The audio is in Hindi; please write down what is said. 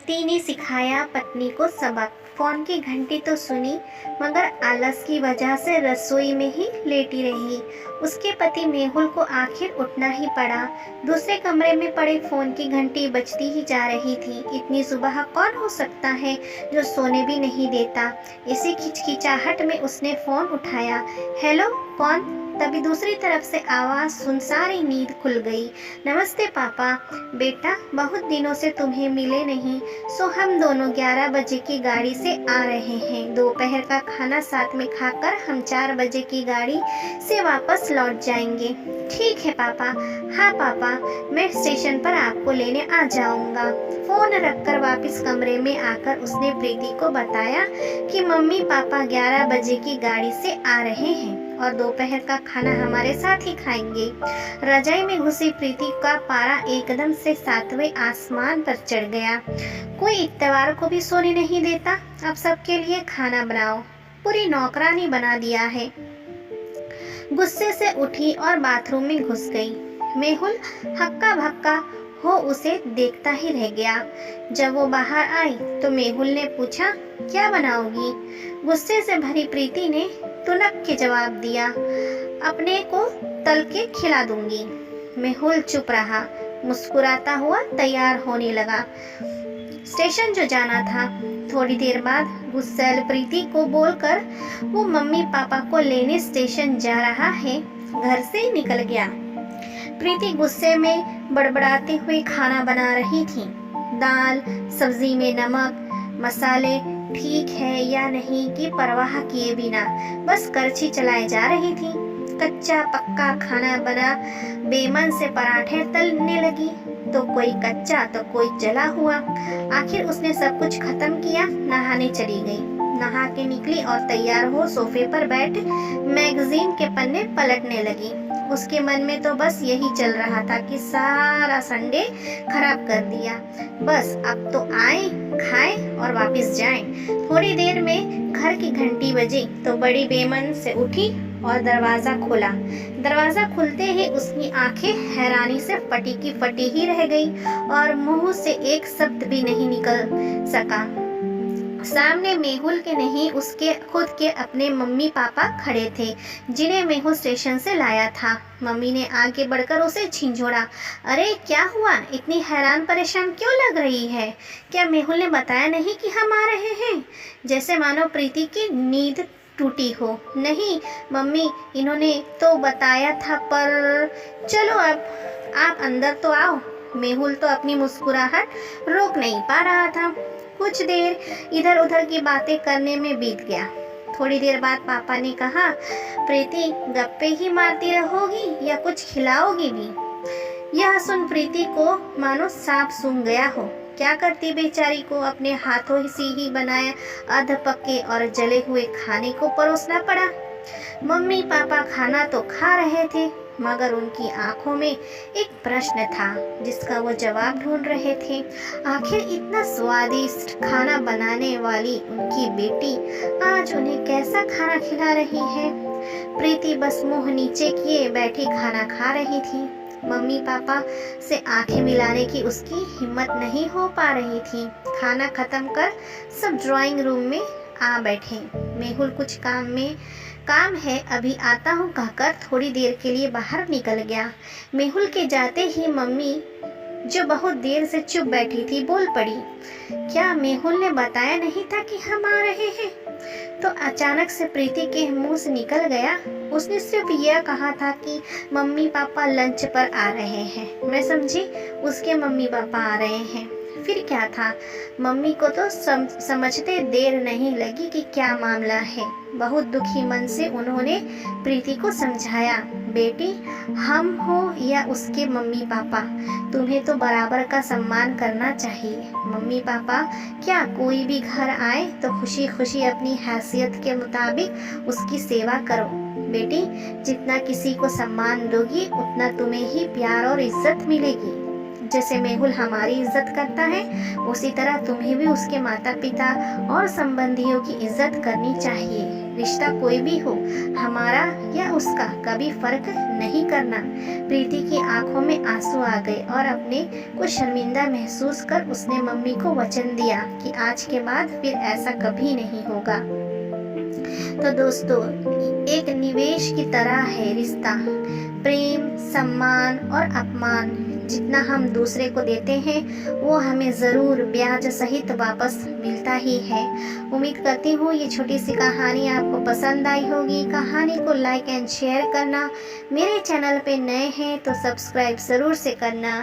पति ने सिखाया पत्नी को सबक। फोन की घंटी तो सुनी, मगर आलस की वजह से रसोई में ही लेटी रही। उसके पति मेहुल को आखिर उठना ही पड़ा। दूसरे कमरे में पड़े फोन की घंटी बजती ही जा रही थी। इतनी सुबह कौन हो सकता है जो सोने भी नहीं देता। इसी हिचकिचाहट में उसने फोन उठाया। हेलो, कौन? तभी दूसरी तरफ से आवाज सुन सारी नींद खुल गई। नमस्ते पापा। बेटा, बहुत दिनों से तुम्हें मिले नहीं, सो हम दोनों 11 बजे की गाड़ी से आ रहे हैं। दोपहर का खाना साथ में खाकर हम 4 बजे की गाड़ी से वापस लौट जाएंगे। ठीक है पापा। हाँ पापा, मैं स्टेशन पर आपको लेने आ जाऊंगा। फोन रखकर वापस कमरे में आकर उसने प्रीति को बताया कि मम्मी पापा 11 बजे की गाड़ी से आ रहे हैं और दोपहर का खाना हमारे साथ ही खाएंगे। रजाई में घुसी प्रीति का पारा एकदम से 7वें आसमान पर चढ़ गया। कोई इत्तेवार को भी सोने नहीं देता। अब सबके लिए खाना बनाओ, पूरी नौकरानी बना दिया है। गुस्से से उठी और बाथरूम में घुस गई। मेहुल हक्का भक्का हो उसे देखता ही रह गया। जब वो बाहर आई तो मेहुल ने पूछा, क्या बनाओगी? गुस्से से भरी प्रीति ने तुनक के जवाब दिया, अपने को तल के खिला दूंगी। मेहुल चुप रहा, मुस्कुराता हुआ तैयार होने लगा। स्टेशन जो जाना था। थोड़ी देर बाद गुस्सैल प्रीति को बोलकर वो मम्मी पापा को लेने स्टेशन जा रहा है, घर से निकल गया। प्रीति गुस्से में बड़बड़ाते हुए खाना बना रही थी। दाल सब्जी में नमक मसाले ठीक है या नहीं की परवाह किए बिना बस करछी चलाए जा रही थी। कच्चा पक्का खाना बना। बेमन से पराठे तलने लगी, तो कोई कच्चा तो कोई जला हुआ। आखिर उसने सब कुछ खत्म किया, नहाने चली गई। नहा के निकली और तैयार हो सोफे पर बैठ मैगजीन के पन्ने पलटने लगी। उसके मन में तो बस यही चल रहा था कि सारा संडे खराब कर दिया। बस अब तो आए, खाए और वापस जाएं। थोड़ी देर में घर की घंटी बजी तो बड़ी बेमन से उठी और दरवाजा खोला। दरवाजा खुलते ही उसकी आंखें हैरानी से फटी की फटी ही रह गई और मुंह से एक शब्द भी नहीं निकल सका। सामने मेहुल के नहीं, उसके खुद के अपने मम्मी पापा खड़े थे, जिन्हें मेहुल स्टेशन से लाया था। मम्मी ने आगे बढ़कर उसे झिंझोड़ा। अरे क्या हुआ? इतनी हैरान परेशान क्यों लग रही है? क्या मेहुल ने बताया नहीं कि हम आ रहे हैं? जैसे मानो प्रीति की नींद टूटी हो। नहीं मम्मी, इन्होंने तो बताया था, पर चलो अब आप अंदर तो आओ। मेहुल तो अपनी मुस्कुराहट रोक नहीं पा रहा था। कुछ देर इधर उधर की बातें करने में बीत गया। थोड़ी देर बाद पापा ने कहा, प्रीति गप्पे ही मारती रहोगी या कुछ खिलाओगी भी? यह सुन प्रीति को मानो सांप सूंघ गया हो। क्या करती बेचारी को अपने हाथों से ही बनाए अध पके और जले हुए खाने को परोसना पड़ा। मम्मी पापा खाना तो खा रहे थे, मगर उनकी आंखों में एक प्रश्न था जिसका वो जवाब ढूंढ रहे थे। आखिर इतना स्वादिष्ट खाना बनाने वाली उनकी बेटी आज उन्हें कैसा खाना खिला रही है? प्रीति बस मुंह नीचे किए बैठी खाना खा रही थी। मम्मी पापा से आंखें मिलाने की उसकी हिम्मत नहीं हो पा रही थी। खाना खत्म कर सब ड्राइंग रूम में आ बैठे। मेहुल कुछ काम है, अभी आता हूँ कहकर थोड़ी देर के लिए बाहर निकल गया। मेहुल के जाते ही मम्मी, जो बहुत देर से चुप बैठी थी, बोल पड़ी, क्या मेहुल ने बताया नहीं था कि हम आ रहे हैं? तो अचानक से प्रीति के मुंह से निकल गया, उसने सिर्फ यह कहा था कि मम्मी पापा लंच पर आ रहे हैं। मैं समझी उसके मम्मी पापा आ रहे हैं। फिर क्या था? मम्मी को तो समझते देर नहीं लगी कि क्या मामला है। बहुत दुखी मन से उन्होंने प्रीति को समझाया, बेटी हम हो या उसके मम्मी पापा, तुम्हें तो बराबर का सम्मान करना चाहिए। मम्मी पापा क्या कोई भी घर आए तो खुशी खुशी अपनी हैसियत के मुताबिक उसकी सेवा करो। बेटी जितना किसी को सम्मान दोगी उतना तुम्हें ही प्यार और इज्जत मिलेगी। जैसे मेहुल हमारी इज्जत करता है, उसी तरह तुम्हें भी उसके माता पिता और संबंधियों की इज्जत करनी चाहिए। रिश्ता कोई भी हो, हमारा या उसका कभी फर्क नहीं करना। प्रीति की आंखों में आंसू आ गए और अपने को शर्मिंदा महसूस कर उसने मम्मी को वचन दिया कि आज के बाद फिर ऐसा कभी नहीं होगा। तो दोस्तों, एक निवेश की तरह है रिश्ता। प्रेम, सम्मान और अपमान जितना हम दूसरे को देते हैं वो हमें ज़रूर ब्याज सहित वापस मिलता ही है। उम्मीद करती हूँ ये छोटी सी कहानी आपको पसंद आई होगी। कहानी को लाइक एंड शेयर करना, मेरे चैनल पे नए हैं तो सब्सक्राइब ज़रूर से करना।